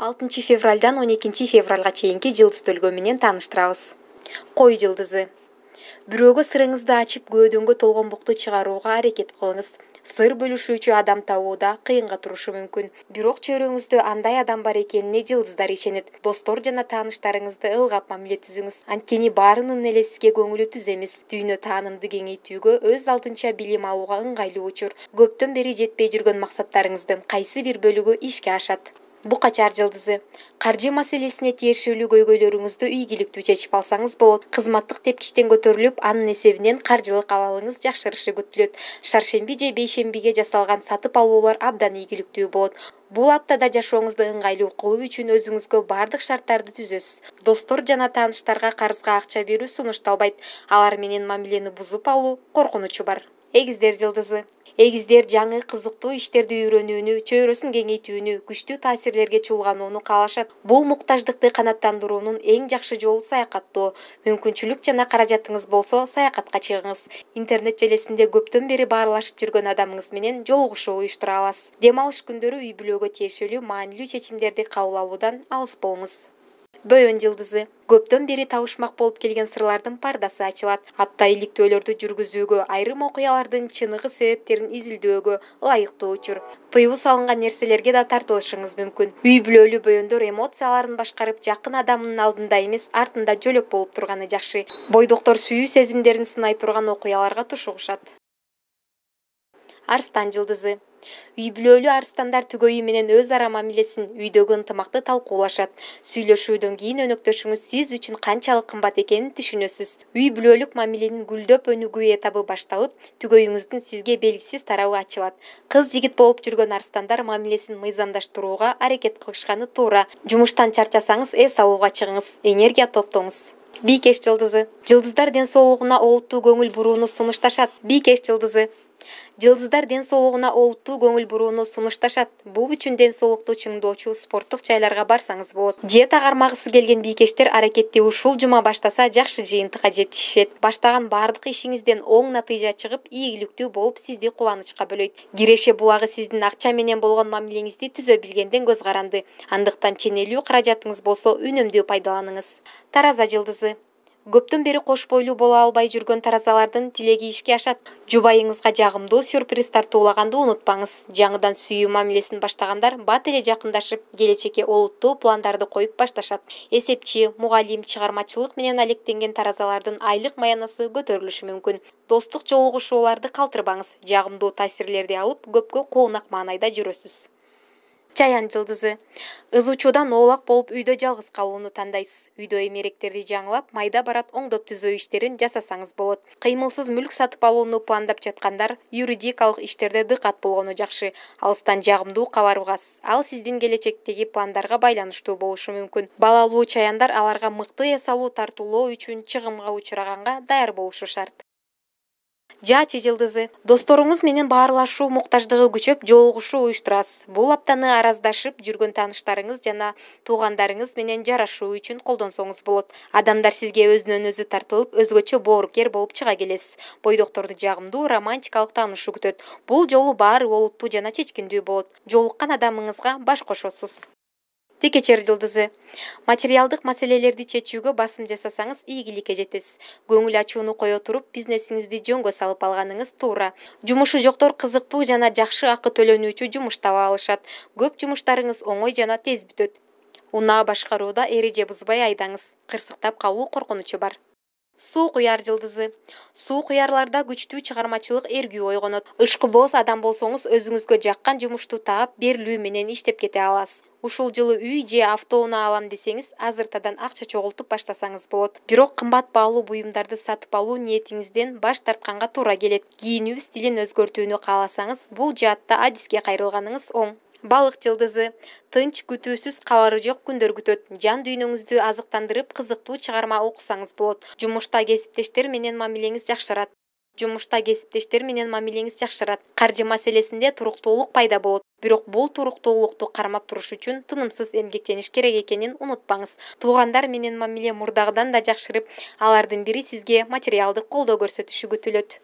6 февралдан 12 февралга чейинки жылдыз төлгөө менен тааныштырабыз. Кой жылдызы. Бирөөгө сырыңызды ачып көөдөнгө толгонбукту чыгарууга аракет кылыңыз. Сыр бөлүшүүчү адам табууда кыйынга турушу мүмкүн. Бирок чөйрөңүздө андай адам бар экенине жылдыздар ишенет. Достор жана тааныштарыңызды ылгап мамиле түзүңүз. Анткени баарынын эле сизге көңүлү түз эмес. Дүйнө таанымды кеңейтүүгө, өз алдынча билим алууга ыңгайлуу учур. Көптөн бери жетпей жүргөн максаттарыңыздын кайсы бир бөлүгү ишке ашат. Букачар жылдызы. Каржы маселесине тиешелүү көйгөйлөрүңүздү ийгиликтүү чечип алсаңыз болот. Кызматтык тепкичтен көтөрүлүп, анын эсебинен каржылык абалыңыз жакшырышы күтүлөт. Шаршемби же бейшембиге жасалган сатып алуулар абдан ийгиликтүү болот. Бул аптада жашооңузду ыңгайлуу кылуу үчүн өзүңүзгө бардык шарттарды түзөсүз. Достор жана тааныштарга карызга акча берүү сунушталбайт. Алар менен мамилени бузуп алуу коркунучу бар. Эгиздер жылдызы. Эгиздер жаңы кызыктуу иштерди үйрөнүүнү, чөйрөсүн кеңейтүүнү, күчтүү таасирлерге чулганууну каалашат. Бул муктаждыкты канааттандыруунун эң жакшы жолу саякаттоо. Мүмкүнчүлүк жана каражатыңыз болсо, саякатка чыгыңыз. Интернет желесинде көптөн бери баарлашып жүргөн адамыңыз менен жолугушуу уюштура аласыз. Дем алыш күндөрү үй бүлөгө тиешелүү маанилүү чечимдерди кабыл алуудан алыс болуңуз. Бөйөн жылдызы. Көптөн бери табышмак болуп келген сырлардын пардасы ачылат. Апта иликтөөлөрдү жүргүзүүгө, айрым окуялардын чыныгы себептерин изилдөөгө ылайыктуу учур. Тыюу салынган нерселерге да тартылышыңыз мүмкүн. Үй бүлөлүү бөйөндөр эмоцияларын башкарып, жакын адамынын алдында эмес, артында жөлөк болуп турганы жакшы. Бойдоктор сүйүү сезимдерин сынай турган окуяларга тушугушат. Арстан жылдызы. Үй бүлөлүү арстандар түгөйү менен өз ара мамилесин, үйдөгү ынтымакты талкуулашат. Сүйлөшүүдөн кийин өнөктөшүңүз сиз үчүн канчалык кымбат экенин түшүнөсүз. Үй бүлөлүк мамиленин гүлдөп өнүгүү этабы башталып, түгөйүңүздүн сизге белгисиз тарабы ачылат. Кыз жигит болуп жүргөн арстандар мамилесин мыйзамдаштырууга аракет кылышканы туура. Жумуштан чарчасаңыз эс алууга чыгыңыз, энергия топтоңуз. Бийкеш жылдызы. Жылдыздар ден соолугуна олуттуу көңүл бурууну сунушташат. Бийкеш жылдызы. Жылдыздар ден соолугуна олуттуу көңүл бурууну сунушташат. Бул үчүн ден соолукту чыңдоочу спорттук жайларга барсаңыз болот. Диета кармагысы келген бийкештер аракетти ушул жума баштаса жакшы жыйынтыкка жетишет. Баштаган баардык ишиңизден оң натыйжа чыгып, ийгиликтүү болуп, сизди кубанычка бөлөйт. Киреше булагы сиздин акча менен болгон мамилеңизди түзө билгенден көз каранды. Андыктан ченелүү каражатыңыз болсо, үнөмдүү пайдаланыңыз. Тараза жылдызы. Көптөн бери кош бойлуу боло албай жүргөн таразалардын тилеги ишке ашат. Жубайыңызга жагымдуу сюрприз тартуулаганды унутпаңыз. Жаңыдан сүйүү мамилесин баштагандар бат эле жакындашып, келечекке олуттуу пландарды коюп башташат. Эсепчи, мугалим, чыгармачылык менен алектенген таразалардын айлык маянасы көтөрүлүшү мүмкүн. Достук жолугушууларды калтырбаңыз. Жагымдуу таасирлерди алып, көпкө куунак маанайда жүрөсүз. Чаян жылдызы. Ызуучудан оолак болуп үйдө жалгыз калууну тандайсыз. Үйдө эмеректерди жаңылап, майда барат оңдоп түзөө иштерин жасасаңыз болот. Кыймылсыз мүлк сатып алууну пландап жаткандар юридикалык иштерде дыкат болгону жакшы. Алыстан жагымдуу кабар угасыз. Ал сиздин келечектеги пландарга байланыштуу болушу мүмкүн. Балалуу чаяндар аларга мыкты эс алуу тартуулоо үчүн чыгымга учураганга даяр болушу шарт. Жаачы жылдызы. Досторуңуз менен баарлашуу муктаждыгы күчөп, жолугушуу уюштурасыз. Бул аптаны араздашып жүргөн тааныштарыңыз жана туугандарыңыз менен жарашуу үчүн колдонсоңуз болот. Адамдар сизге өзүнөн өзү тартылып, өзгөчө боорукер болуп чыга келесиз. Бойдокторду жагымдуу романтикалык таанышуу күтөт. Бул жолу баары олуттуу жана чечкиндүү болот. Жолуккан адамыңызга баш кошосуз. Текечер жылдызы. Материалдык маселелерди чечүүгө басым жасасаңыз, ийгиликке жетесиз. Көңүл ачууну кое туруп, бизнесиңизди жөнгө салып алганыңыз туура. Жумушу жоктор кызыктуу жана жакшы акы төлөнүүчү жумуш таба алышат. Көп жумуштарыңыз оңой жана тез бүтөт. Унаа башкарууда эреже бузбай айдаңыз. Кырсыктап калуу коркунучу бар. Суу куяр жылдызы. Суу куярларда күчтүү чыгармачылык эргүү ойгонот. Ышкыбоз адам болсоңуз, өзүңүзгө жаккан жумушту таап, берилүү менен иштеп кете аласыз. Ушул жылы үй же автоунаа алам десеңиз, азыртадан акча чогултуп баштасаңыз болот. Бирок кымбат баалуу буюмдарды сатып алуу ниетиңизден баш тартканга туура келет. Кийинүү стилин өзгөртүүнү кааласаңыз, бул жаатта адиске кайрылганыңыз оң. Балык жылдызы. Тынч, күтүүсүз, кабары жок күндөр күтөт. Жан дүйнөңүздү азыктандырып, кызыктуу чыгарма окусаңыз болот. Жумушта кесиптештер менен мамилеңиз жакшырат. Каржы маселесинде туруктуулук пайда болот. Бирок бул туруктуулукту кармап туруш үчүн тынымсыз эмгектениш керек экенин унутпаңыз. Туугандар менен мамиле мурдагыдан да жакшырып, алардын бири сизге материалдык колдоо көрсөтүшү күтүлөт.